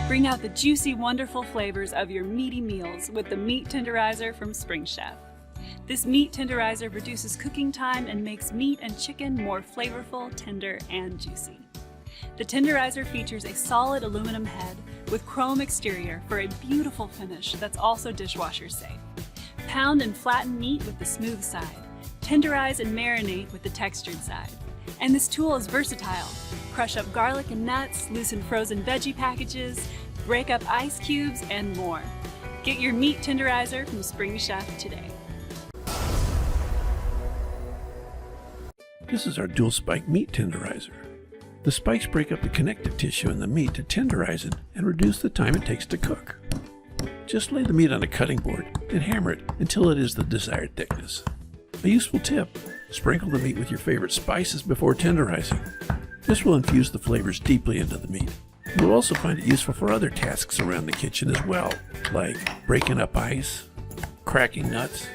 Bring out the juicy, wonderful flavors of your meaty meals with the Meat Tenderizer from Spring Chef. This Meat Tenderizer reduces cooking time and makes meat and chicken more flavorful, tender, and juicy. The Tenderizer features a solid aluminum head with chrome exterior for a beautiful finish that's also dishwasher safe. Pound and flatten meat with the smooth side. Tenderize and marinate with the textured side. And this tool is versatile. Crush up garlic and nuts, loosen frozen veggie packages, break up ice cubes, and more. Get your Meat Tenderizer from Spring Chef today. This is our dual spike meat tenderizer. The spikes break up the connective tissue in the meat to tenderize it and reduce the time it takes to cook. Just lay the meat on a cutting board and hammer it until it is the desired thickness. A useful tip: sprinkle the meat with your favorite spices before tenderizing. This will infuse the flavors deeply into the meat. You'll also find it useful for other tasks around the kitchen as well, like breaking up ice, cracking nuts,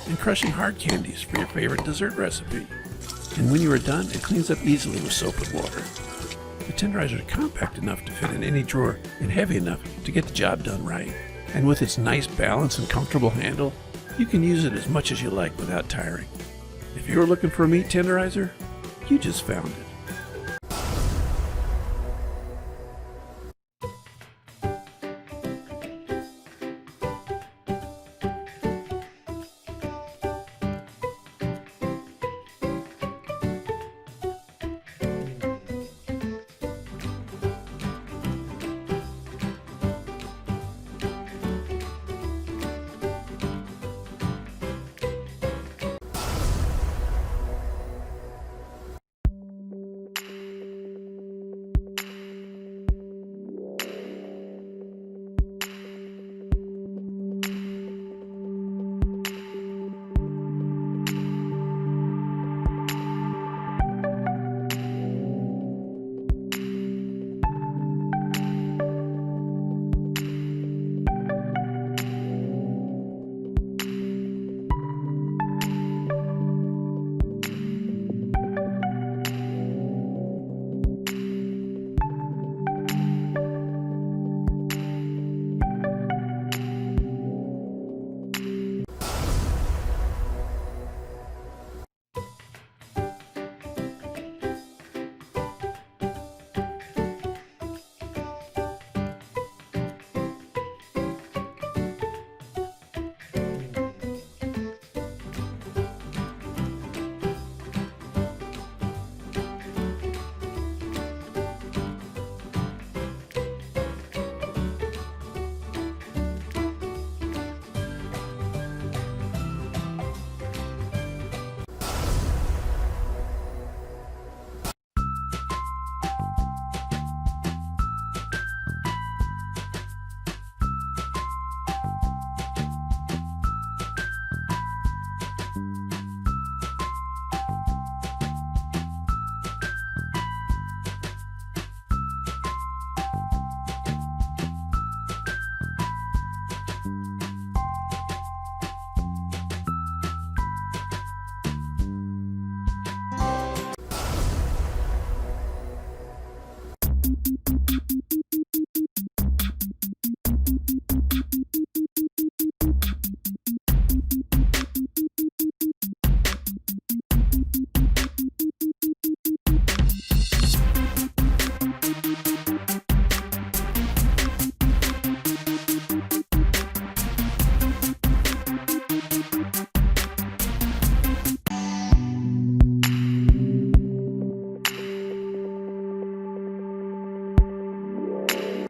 and crushing hard candies for your favorite dessert recipe. And when you are done, it cleans up easily with soap and water. The tenderizer is compact enough to fit in any drawer and heavy enough to get the job done right. And with its nice balance and comfortable handle, you can use it as much as you like without tiring. If you're looking for a meat tenderizer, you just found it.